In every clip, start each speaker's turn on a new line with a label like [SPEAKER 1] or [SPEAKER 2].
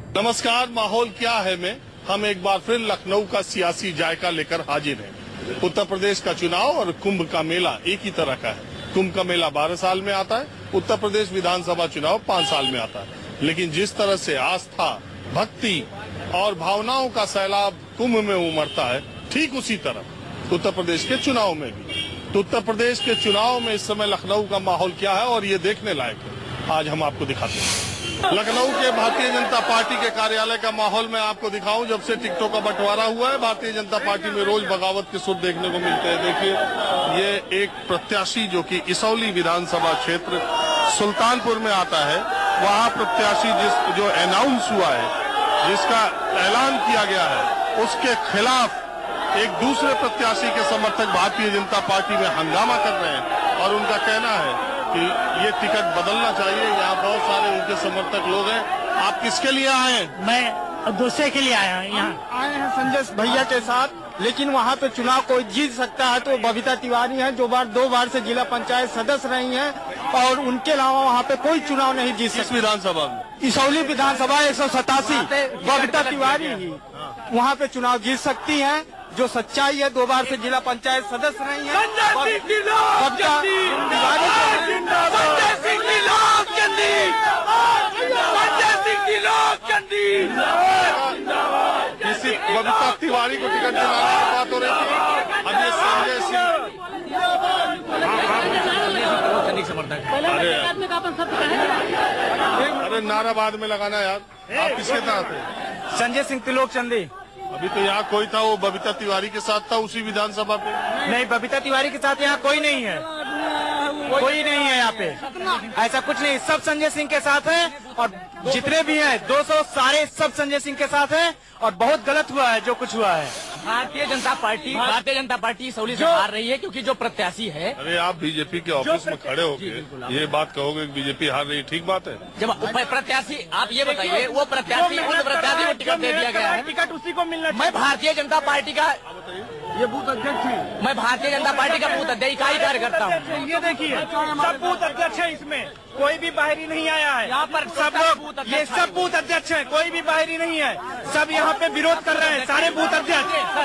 [SPEAKER 1] नमस्कार, माहौल क्या है में हम एक बार फिर लखनऊ का सियासी जायका लेकर हाजिर हैं। उत्तर प्रदेश का चुनाव और कुंभ का मेला एक ही तरह का है। कुंभ का मेला 12 साल में आता है, उत्तर प्रदेश विधानसभा चुनाव 5 साल में आता है। लेकिन जिस तरह से आस्था, भक्ति और भावनाओं का सैलाब कुंभ में उमड़ता है, ठीक उसी तरह उत्तर प्रदेश के चुनाव में भी। तो उत्तर प्रदेश के चुनाव में इस समय लखनऊ का माहौल क्या है और ये देखने लायक है, आज हम आपको दिखाते हैं। लखनऊ के भारतीय जनता पार्टी के कार्यालय का माहौल मैं आपको दिखाऊं। जब से टिकटों का बंटवारा हुआ है, भारतीय जनता पार्टी में रोज बगावत के सुर देखने को मिलते हैं। देखिए, ये एक प्रत्याशी जो कि इसौली विधानसभा क्षेत्र सुल्तानपुर में आता है, वहां प्रत्याशी जो अनाउंस हुआ है, जिसका ऐलान किया गया है, उसके खिलाफ एक दूसरे प्रत्याशी के समर्थक भारतीय जनता पार्टी में हंगामा कर रहे हैं और उनका कहना है कि ये टिकट बदलना चाहिए। यहाँ बहुत सारे उनके समर्थक लोग हैं। आप किसके लिए आए हैं?
[SPEAKER 2] मैं दूसरे के लिए आया हूँ। यहाँ
[SPEAKER 3] आए हैं संजय भैया के साथ, लेकिन वहाँ पे चुनाव कोई जीत सकता है तो बबीता तिवारी हैं, जो 2 बार से जिला पंचायत सदस्य रही हैं, और उनके अलावा वहाँ पे कोई चुनाव नहीं जीत सकता।
[SPEAKER 1] विधानसभा में
[SPEAKER 3] इसौली विधानसभा 187 बबीता तिवारी ही वहाँ पे चुनाव जीत सकती हैं। जो सच्चाई है, 2 बार से जिला पंचायत सदस्य रही है।
[SPEAKER 1] किसी बबीता तिवारी को टिकट दिलाने की बात हो रही थी। अब ये संजय सिंह अरे नाराबाद में लगाना यार। आप किसके साथ हैं?
[SPEAKER 3] संजय सिंह त्रिलोक चंदी।
[SPEAKER 1] अभी तो यहाँ कोई था, वो बबीता तिवारी के साथ था उसी विधानसभा पे।
[SPEAKER 3] नहीं, बबीता तिवारी के साथ यहाँ कोई नहीं है, कोई नहीं है यहाँ पे, ऐसा कुछ नहीं। सब संजय सिंह के साथ हैं और जितने भी हैं 200 सारे सब संजय सिंह के साथ हैं। और बहुत गलत हुआ है जो कुछ हुआ है।
[SPEAKER 2] भारतीय जनता पार्टी इसौली से हार रही है क्योंकि जो प्रत्याशी है।
[SPEAKER 1] अरे आप बीजेपी के ऑफिस में खड़े होकर ये बात कहोगे कि बीजेपी हार रही है, ठीक बात है?
[SPEAKER 2] जब प्रत्याशी, आप ये बताइए, वो प्रत्याशी को टिकट दे दिया गया है,
[SPEAKER 3] टिकट उसी को मिलना।
[SPEAKER 2] मैं भारतीय जनता पार्टी का
[SPEAKER 3] ये बूथ अध्यक्ष है,
[SPEAKER 2] मैं भारतीय जनता पार्टी का बूथ अध्यक्ष इकाई कार्यकर्ता हूँ।
[SPEAKER 3] ये देखिए सब बूथ अध्यक्ष है, इसमें कोई भी बाहरी नहीं आया है।
[SPEAKER 2] यहाँ पर
[SPEAKER 3] सब लोग, ये सब बूथ अध्यक्ष है, कोई भी बाहरी नहीं है। सब यहाँ पे विरोध कर रहे हैं, सारे बूथ अध्यक्ष।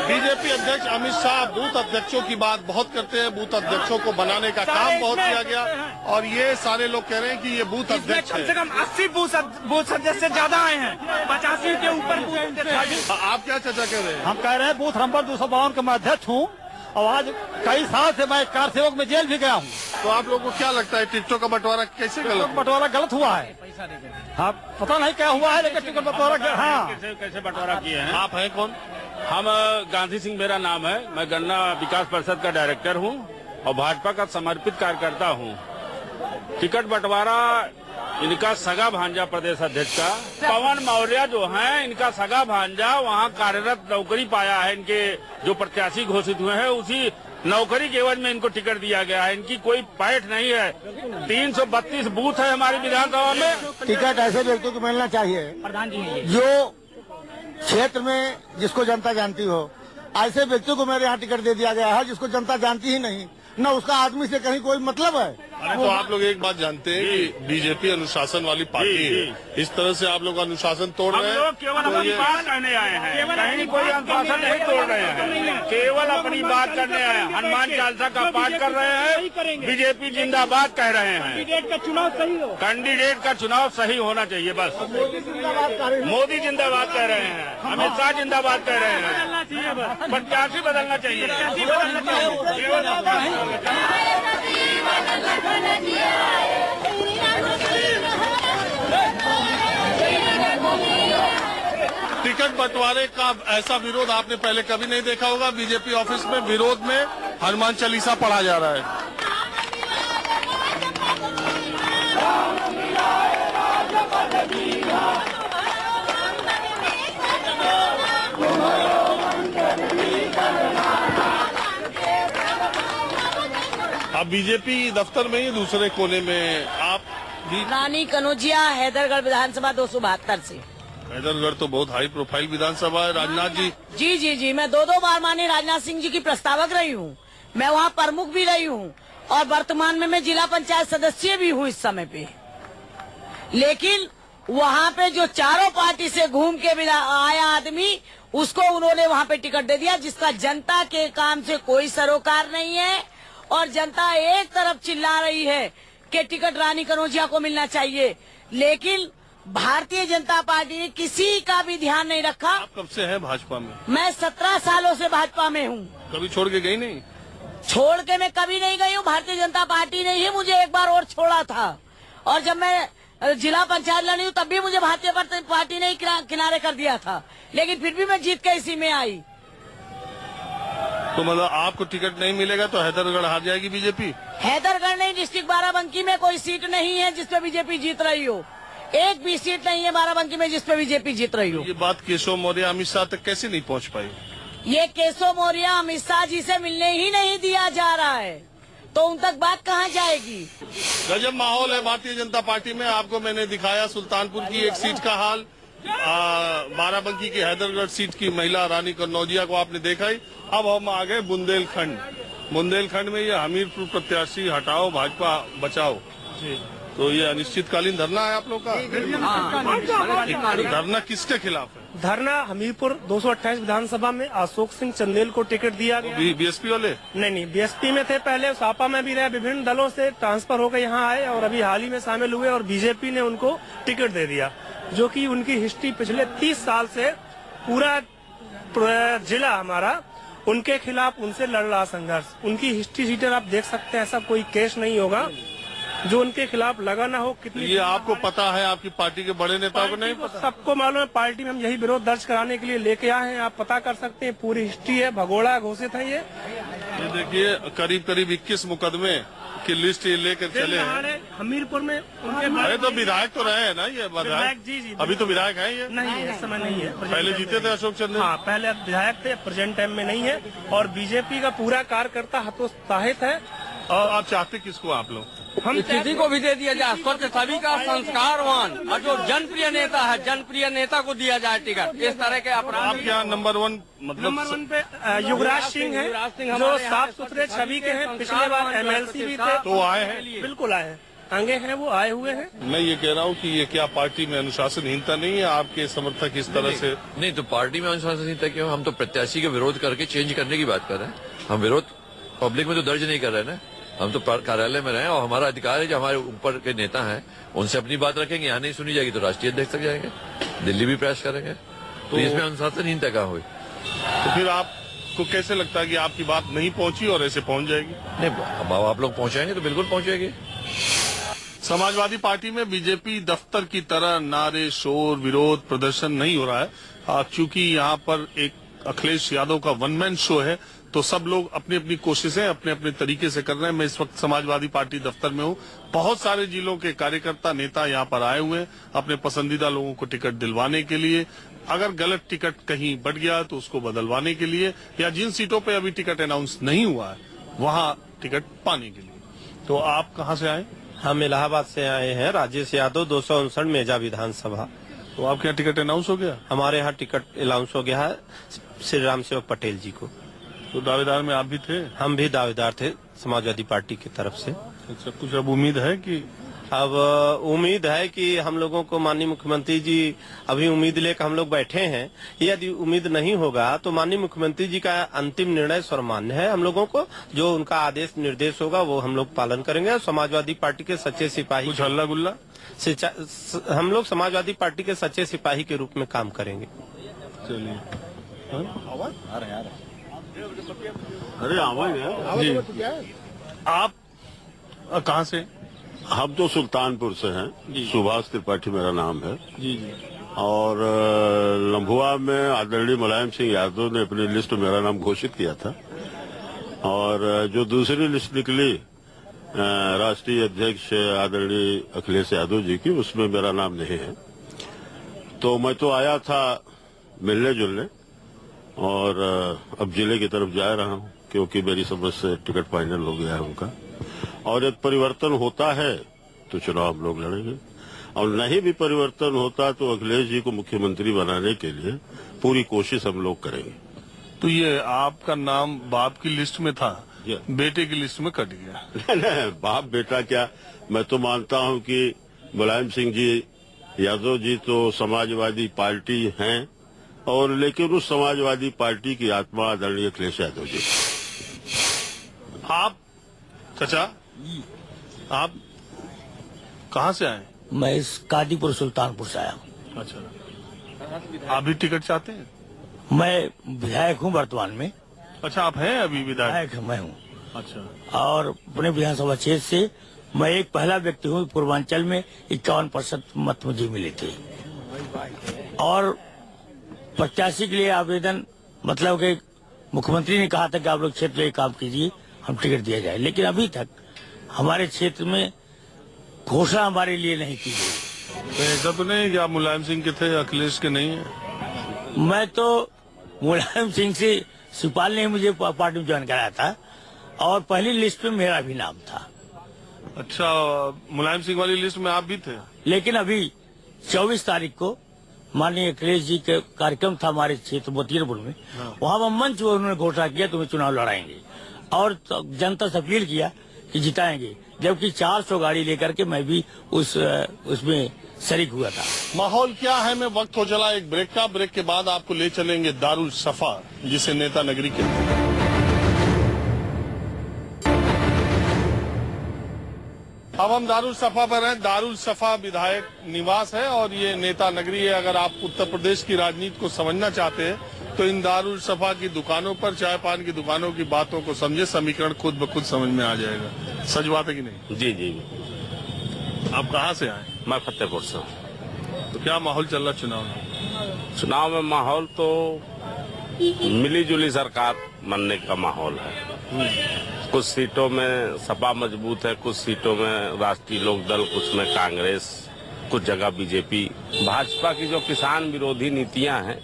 [SPEAKER 1] बीजेपी अध्यक्ष अमित शाह बूथ अध्यक्षों की बात बहुत करते हैं। बूथ अध्यक्षों को बनाने का काम बहुत किया गया और ये सारे लोग कह रहे हैं कि ये बूथ अध्यक्ष
[SPEAKER 3] कम से कम 80 बूथ अध्यक्ष से ज्यादा आए हैं, 85 के ऊपर बूथ अध्यक्ष।
[SPEAKER 1] आप क्या चर्चा कर रहे हैं?
[SPEAKER 4] हम कह रहे हैं बूथ नंबर 252 का मैं अध्यक्ष हूँ और आज कई साल से मैं कार सेवक में जेल भी गया हूँ।
[SPEAKER 1] तो आप लोगों को क्या लगता है टिकटों का बंटवारा कैसे गलत?
[SPEAKER 4] बंटवारा गलत हुआ है। हाँ, पता नहीं क्या हुआ है, लेकिन टिकट बंटवारा हाँ
[SPEAKER 5] कैसे बंटवारा किए हैं।
[SPEAKER 1] आप हैं कौन?
[SPEAKER 5] हम गांधी सिंह मेरा नाम है, मैं गन्ना विकास परिषद का डायरेक्टर हूं और भाजपा का समर्पित कार्यकर्ता हूं। टिकट बंटवारा इनका सगा भांजा प्रदेश अध्यक्ष का पवन मौर्य जो हैं, इनका सगा भांजा वहां कार्यरत नौकरी पाया है। इनके जो प्रत्याशी घोषित हुए हैं उसी नौकरी के एवज में इनको टिकट दिया गया है। इनकी कोई पैठ नहीं है। 332 बूथ है हमारी विधानसभा में।
[SPEAKER 4] टिकट ऐसे व्यक्तियों को मिलना चाहिए
[SPEAKER 2] प्रधान जी हैं
[SPEAKER 4] जो क्षेत्र में जिसको जनता जानती हो। ऐसे व्यक्तियों को मेरे यहाँ टिकट दे दिया गया है जिसको जनता जानती ही नहीं, न उसका आदमी से कहीं कोई मतलब है।
[SPEAKER 1] अरे तो आप लोग एक बात जानते हैं कि बीजेपी अनुशासन वाली पार्टी है। इस तरह से आप लोग अनुशासन तोड़ रहे हैं।
[SPEAKER 5] केवल अपनी बात करने आए हैं, कहीं कोई अनुशासन नहीं तोड़ रहे हैं, केवल अपनी बात करने आए हैं। हनुमान चालीसा का पाठ कर रहे हैं, बीजेपी जिंदाबाद कह रहे हैं।
[SPEAKER 3] कैंडिडेट का चुनाव सही हो,
[SPEAKER 5] कैंडिडेट का चुनाव सही होना चाहिए बस। मोदी जिंदाबाद कह रहे हैं, अमित शाह जिंदाबाद कह रहे हैं, प्रत्याशी बदलना चाहिए।
[SPEAKER 1] टिकट बंटवारे का ऐसा विरोध आपने पहले कभी नहीं देखा होगा। बीजेपी ऑफिस में विरोध में हनुमान चालीसा पढ़ा जा रहा है। अब बीजेपी दफ्तर में ही दूसरे कोने में आप भी।
[SPEAKER 6] रानी कनौजिया, हैदरगढ़ विधानसभा 272 से।
[SPEAKER 1] हैदरगढ़ तो बहुत हाई प्रोफाइल विधानसभा है। राजनाथ जी
[SPEAKER 6] जी मैं 2 बार माननीय राजनाथ सिंह जी की प्रस्तावक रही हूँ। मैं वहाँ प्रमुख भी रही हूँ और वर्तमान में मैं जिला पंचायत सदस्य भी हूँ इस समय पे। लेकिन वहाँ पे जो चारों पार्टी से घूम के मिला आया आदमी, उसको उन्होंने वहाँ पे टिकट दे दिया, जिसका जनता के काम से कोई सरोकार नहीं है। और जनता एक तरफ चिल्ला रही है कि टिकट रानी कनौजिया को मिलना चाहिए, लेकिन भारतीय जनता पार्टी ने किसी का भी ध्यान नहीं रखा।
[SPEAKER 1] आप कब से हैं भाजपा में?
[SPEAKER 6] मैं 17 सालों से भाजपा में हूँ।
[SPEAKER 1] कभी छोड़ के गई नहीं?
[SPEAKER 6] छोड़ के मैं कभी नहीं गई हूँ। भारतीय जनता पार्टी ने ही मुझे एक बार और छोड़ा था, और जब मैं जिला पंचायत लड़ी हूँ तब भी मुझे भारतीय पार्टी ने ही किनारे कर दिया था, लेकिन फिर भी मैं जीत के इसी में आई।
[SPEAKER 1] तो मतलब आपको टिकट नहीं मिलेगा तो हैदरगढ़ हार जाएगी बीजेपी?
[SPEAKER 6] हैदरगढ़ नहीं, डिस्ट्रिक्ट बाराबंकी में कोई सीट नहीं है जिसपे बीजेपी जीत रही हो। एक भी सीट नहीं है बाराबंकी में जिसपे बीजेपी जीत रही हो।
[SPEAKER 1] ये बात केशव मौर्य अमित शाह तक कैसे नहीं पहुंच पाई?
[SPEAKER 6] ये केशव मौर्य अमित शाह जी से मिलने ही नहीं दिया जा रहा है, तो उन तक बात कहाँ जाएगी?
[SPEAKER 1] गजब माहौल है भारतीय जनता पार्टी में। आपको मैंने दिखाया सुल्तानपुर की एक सीट का हाल, बाराबंकी की हैदरगढ़ सीट की महिला रानी कनौजिया को आपने देखा ही। अब हम आ गए बुंदेलखंड। बुंदेलखंड में ये हमीरपुर प्रत्याशी हटाओ भाजपा बचाओ, तो ये अनिश्चितकालीन धरना है आप लोग का। धरना किसके खिलाफ है?
[SPEAKER 7] धरना हमीरपुर 228 विधानसभा में अशोक सिंह चंदेल को टिकट दिया गया।
[SPEAKER 1] बीएसपी वाले?
[SPEAKER 7] नहीं, बीएसपी में थे पहले, सापा में भी रहे, विभिन्न दलों से ट्रांसफर होकर यहाँ आए और अभी हाल ही में शामिल हुए, और बीजेपी ने उनको टिकट दे दिया, जो कि उनकी हिस्ट्री पिछले 30 साल से पूरा जिला हमारा उनके खिलाफ उनसे लड़ रहा संघर्ष। उनकी हिस्ट्री शीटर आप देख सकते हैं, ऐसा कोई केस नहीं होगा जो उनके खिलाफ लगा ना हो। कितनी
[SPEAKER 1] ये आपको पता है? आपकी पार्टी के बड़े नेताओं को नहीं पता?
[SPEAKER 7] सबको मालूम है, पार्टी में हम यही विरोध दर्ज कराने के लिए लेके आए हैं। आप पता कर सकते हैं, पूरी हिस्ट्री है, भगोड़ा घोषित है। ये
[SPEAKER 1] देखिए करीब करीब 21 मुकदमे की लिस्ट ये लेकर चले हैं
[SPEAKER 7] हमीरपुर में।
[SPEAKER 1] अरे तो विधायक तो रहे हैं ना ये विधायक?
[SPEAKER 7] जी,
[SPEAKER 1] अभी तो विधायक हैं ये?
[SPEAKER 7] नहीं है, इस समय नहीं है।
[SPEAKER 1] पहले जीते थे अशोक चंदेल?
[SPEAKER 7] हाँ, पहले विधायक थे, प्रेजेंट टाइम में नहीं है। और बीजेपी का पूरा कार्यकर्ता हतोत्साहित है।
[SPEAKER 1] और आप चाहते किसको आप लोग?
[SPEAKER 2] हम किसी को भी दे दिया जाए, स्वच्छ सभी का संस्कारवान और जो जनप्रिय नेता है, जनप्रिय नेता को दिया जाए टिकट। इस तरह के अपराध।
[SPEAKER 1] आप क्या नंबर 1 मतलब?
[SPEAKER 7] नंबर 1 पे युवराज सिंह है, जो साफ सुथरे छवि के हैं, पिछले बार MLC भी थे।
[SPEAKER 1] तो आए हैं?
[SPEAKER 7] बिल्कुल आए हैं, आगे हैं, वो आए हुए हैं।
[SPEAKER 1] मैं ये कह रहा हूँ कि ये क्या पार्टी में अनुशासनहीनता नहीं है? आपके समर्थक इस तरह से
[SPEAKER 8] नहीं, तो पार्टी में अनुशासनहीनता क्यों? हम तो प्रत्याशी का विरोध करके चेंज करने की बात कर रहे हैं। हम विरोध पब्लिक में तो दर्ज नहीं कर रहे ना, हम तो कार्यालय में रहे, और हमारा अधिकार है जो हमारे ऊपर के नेता हैं उनसे अपनी बात रखेंगे। यहाँ नहीं सुनी जाएगी तो राष्ट्रीय अध्यक्ष तक जाएंगे, दिल्ली भी प्रयास करेंगे। तो इसमें अनुशासनहीनता कहाँ हुई?
[SPEAKER 1] तो फिर आपको कैसे लगता है कि आपकी बात नहीं पहुंची और ऐसे पहुंच जाएगी?
[SPEAKER 8] नहीं, अब आप लोग पहुंचाएंगे तो बिल्कुल पहुंचेगी।
[SPEAKER 1] समाजवादी पार्टी में बीजेपी दफ्तर की तरह नारे, शोर, विरोध प्रदर्शन नहीं हो रहा है, क्योंकि यहाँ पर एक अखिलेश यादव का वन मैन शो है, तो सब लोग अपनी अपनी कोशिशें अपने अपने तरीके से कर रहे हैं। मैं इस वक्त समाजवादी पार्टी दफ्तर में हूँ। बहुत सारे जिलों के कार्यकर्ता नेता यहाँ पर आए हुए हैं अपने पसंदीदा लोगों को टिकट दिलवाने के लिए। अगर गलत टिकट कहीं बट गया तो उसको बदलवाने के लिए, या जिन सीटों पे अभी टिकट अनाउंस नहीं हुआ है वहाँ टिकट पाने के लिए। तो आप कहाँ से आए?
[SPEAKER 9] हम इलाहाबाद से आए हैं। राजेश यादव, 259 मेजा विधानसभा।
[SPEAKER 1] तो आपके यहाँ टिकट अनाउंस हो गया?
[SPEAKER 9] हमारे यहाँ टिकट अनाउंस हो गया है श्री राम सेवक पटेल जी को।
[SPEAKER 1] तो दावेदार में आप भी थे?
[SPEAKER 9] हम भी दावेदार थे समाजवादी पार्टी की तरफ से।
[SPEAKER 1] अच्छा, कुछ अब उम्मीद है कि?
[SPEAKER 9] अब उम्मीद है कि हम लोगों को माननीय मुख्यमंत्री जी अभी उम्मीद लेकर हम लोग बैठे हैं। यदि उम्मीद नहीं होगा तो माननीय मुख्यमंत्री जी का अंतिम निर्णय सर्वमान्य है। हम लोगों को जो उनका आदेश निर्देश होगा वो हम लोग पालन करेंगे। समाजवादी पार्टी के सच्चे सिपाही,
[SPEAKER 1] कुछ हल्ला गुल्ला?
[SPEAKER 9] हम लोग समाजवादी पार्टी के सच्चे सिपाही के रूप में काम करेंगे।
[SPEAKER 1] चलिए,
[SPEAKER 10] अरे आवाज है
[SPEAKER 1] जी। आप कहाँ से?
[SPEAKER 10] हम तो सुल्तानपुर से हैं। सुभाष त्रिपाठी मेरा नाम है
[SPEAKER 1] जी जी।
[SPEAKER 10] और लम्भुआ में आदरणीय मुलायम सिंह यादव ने अपनी लिस्ट में मेरा नाम घोषित किया था, और जो दूसरी लिस्ट निकली राष्ट्रीय अध्यक्ष आदरणीय अखिलेश यादव जी की, उसमें मेरा नाम नहीं है। तो मैं तो आया था मिलने जुलने, और अब जिले की तरफ जा रहा हूँ, क्योंकि मेरी समझ से टिकट फाइनल हो गया है उनका। और यदि परिवर्तन होता है तो चुनाव हम लोग लड़ेंगे, और नहीं भी परिवर्तन होता तो अखिलेश जी को मुख्यमंत्री बनाने के लिए पूरी कोशिश हम लोग करेंगे।
[SPEAKER 1] तो ये आपका नाम बाप की लिस्ट में था, बेटे की लिस्ट में कट गया?
[SPEAKER 10] नहीं, बाप बेटा क्या, मैं तो मानता हूँ कि मुलायम सिंह जी यादव जी तो समाजवादी पार्टी हैं, और लेकिन उस समाजवादी पार्टी की आत्मा आदरणीय अखिलेश यादव जी।
[SPEAKER 1] आप चाचा, आप कहाँ से आए?
[SPEAKER 11] मैं इस कादीपुर सुल्तानपुर से आया हूँ।
[SPEAKER 1] अच्छा, आप भी टिकट चाहते हैं?
[SPEAKER 11] मैं विधायक हूँ वर्तमान में।
[SPEAKER 1] अच्छा, आप हैं अभी विधायक?
[SPEAKER 11] मैं हूँ।
[SPEAKER 1] अच्छा,
[SPEAKER 11] और अपने विधानसभा क्षेत्र से मैं एक पहला व्यक्ति हूँ, पूर्वांचल में 51% मत मुझे मिले थे। और प्रत्याशी के लिए आवेदन, मतलब कि मुख्यमंत्री ने कहा था कि आप लोग क्षेत्र में काम कीजिए, हम टिकट दिया जाए, लेकिन अभी तक हमारे क्षेत्र में घोषणा हमारे लिए नहीं की गई।
[SPEAKER 1] तो ऐसा तो नहीं कि आप मुलायम सिंह के थे, अखिलेश के नहीं है?
[SPEAKER 11] मैं तो मुलायम सिंह से शिवपाल ने मुझे पार्टी में ज्वाइन कराया था, और पहली लिस्ट में मेरा भी नाम था।
[SPEAKER 1] अच्छा, मुलायम सिंह वाली लिस्ट में आप भी थे?
[SPEAKER 11] लेकिन अभी 24 तारीख को माननीय अखिलेश जी के कार्यक्रम था हमारे क्षेत्र मोतीपुर में। वहाँ मंच पर उन्होंने घोषणा किया तुम्हें चुनाव लड़ाएंगे, और जनता से अपील किया कि जिताएंगे, जबकि 400 गाड़ी लेकर के मैं भी उसमें शरीक हुआ था।
[SPEAKER 1] माहौल क्या है में वक्त हो चला एक ब्रेक का। ब्रेक के बाद आपको ले चलेंगे दारुल सफा, जिसे नेता नगरी कहते हैं। अब हम दारुल सफा पर हैं। दारुल सफा विधायक निवास है और ये नेता नगरी है। अगर आप उत्तर प्रदेश की राजनीति को समझना चाहते हैं तो इन दारुल सफा की दुकानों पर, चाय पान की दुकानों की बातों को समझे, समीकरण खुद ब खुद समझ में आ जाएगा। सच बात है कि नहीं?
[SPEAKER 5] जी जी।
[SPEAKER 1] आप कहाँ से आए?
[SPEAKER 5] मैं फतेहपुर से।
[SPEAKER 1] तो क्या माहौल चल रहा चुनाव में?
[SPEAKER 5] चुनाव में माहौल तो मिली जुली सरकार बनने का माहौल है। कुछ सीटों में सपा मजबूत है, कुछ सीटों में राष्ट्रीय लोकदल, कुछ में कांग्रेस, कुछ जगह बीजेपी। भाजपा की जो किसान विरोधी नीतियां हैं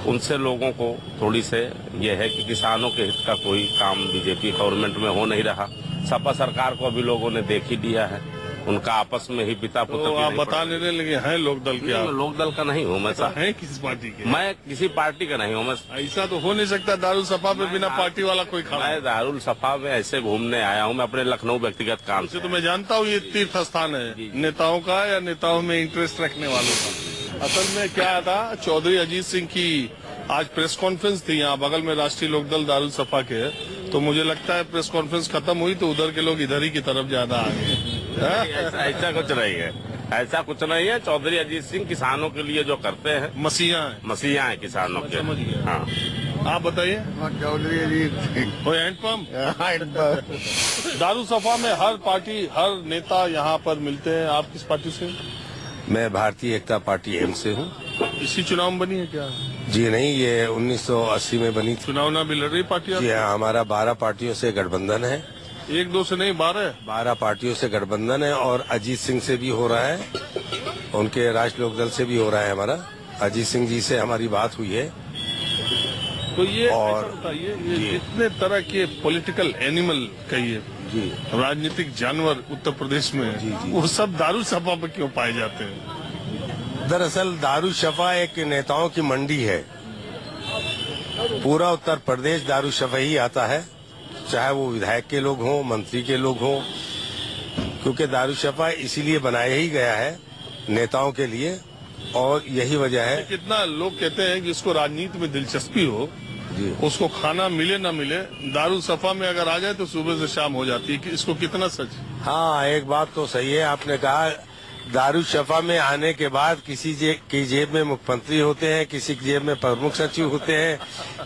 [SPEAKER 5] उनसे लोगों को थोड़ी से यह है कि किसानों के हित का कोई काम बीजेपी गवर्नमेंट में हो नहीं रहा। सपा सरकार को अभी लोगों ने देख ही दिया है, उनका आपस में ही पिता पुत्र।
[SPEAKER 1] तो आप बताने लगे हैं लोकदल के?
[SPEAKER 5] मैं लोकदल का नहीं हूँ। मैं
[SPEAKER 1] है किस पार्टी के?
[SPEAKER 5] मैं किसी पार्टी का नहीं हूँ। मैं
[SPEAKER 1] ऐसा तो हो नहीं सकता दारुल सफा पे बिना पार्टी वाला कोई खड़ा।
[SPEAKER 5] मैं दारुल सफा में ऐसे घूमने आया हूँ, मैं अपने लखनऊ व्यक्तिगत काम से।
[SPEAKER 1] तो मैं जानता हूँ ये तीर्थ स्थान है नेताओं का, या नेताओं में इंटरेस्ट रखने वालों का। असल में क्या था, चौधरी अजीत सिंह की आज प्रेस कॉन्फ्रेंस थी यहाँ बगल में, राष्ट्रीय लोकदल दारुल सफा के। तो मुझे लगता है प्रेस कॉन्फ्रेंस खत्म हुई तो उधर के लोग इधर ही की तरफ ज्यादा आ गए।
[SPEAKER 5] ऐसा कुछ नहीं है, ऐसा कुछ नहीं है। चौधरी अजीत सिंह किसानों के लिए जो करते हैं, मसीहा है किसानों के। हाँ,
[SPEAKER 1] आप बताइए।
[SPEAKER 4] चौधरी अजीत सिंह
[SPEAKER 1] हैंडपंप। दारुल सफा में हर पार्टी, हर नेता यहाँ पर मिलते हैं। आप किस पार्टी से?
[SPEAKER 12] मैं भारतीय एकता पार्टी एम से हूँ।
[SPEAKER 1] इसी चुनाव में बनी है क्या?
[SPEAKER 12] जी नहीं, ये 1980 में बनी थी।
[SPEAKER 1] चुनाव ना भी लड़ रही पार्टी?
[SPEAKER 12] जी हाँ, हमारा 12 पार्टियों से गठबंधन है।
[SPEAKER 1] 1-2 से नहीं, 12 पार्टियों
[SPEAKER 12] से गठबंधन है। और अजीत सिंह से भी हो रहा है, उनके राष्ट्रीय लोकदल से भी हो रहा है हमारा। अजीत सिंह जी से हमारी बात हुई है।
[SPEAKER 1] तो ये और बताइए, ये कितने तरह के पॉलिटिकल एनिमल कहिए,
[SPEAKER 12] जी
[SPEAKER 1] राजनीतिक जानवर उत्तर प्रदेश में,
[SPEAKER 12] जी,
[SPEAKER 1] वो सब दारुल सफा पे क्यों पाए जाते हैं?
[SPEAKER 12] दरअसल दारुल सफा एक नेताओं की मंडी है। पूरा उत्तर प्रदेश दारुल सफा ही आता है, चाहे वो विधायक के लोग हों, मंत्री के लोग हों, क्योंकि दारुल सफा इसीलिए बनाया ही गया है नेताओं के लिए, और यही वजह है।
[SPEAKER 1] कितना लोग कहते हैं कि जिसको राजनीति में दिलचस्पी हो
[SPEAKER 12] जी,
[SPEAKER 1] उसको खाना मिले न मिले, दारुल सफा में अगर आ जाए तो सुबह से शाम हो जाती है। इसको कितना सच?
[SPEAKER 12] हाँ, एक बात तो सही है, आपने कहा दारुल सफा में आने के बाद किसी की जेब में मुख्यमंत्री होते हैं, किसी की जेब में प्रमुख सचिव होते हैं,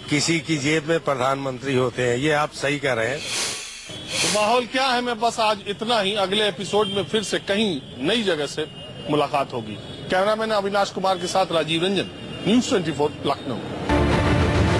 [SPEAKER 12] किसी की जेब में प्रधानमंत्री होते हैं। ये आप सही कह रहे हैं।
[SPEAKER 1] तो माहौल क्या है मैं बस आज इतना ही। अगले एपिसोड में फिर से कहीं नई जगह से मुलाकात होगी। कैमरामैन अविनाश कुमार के साथ राजीव रंजन, न्यूज़ 24 लखनऊ।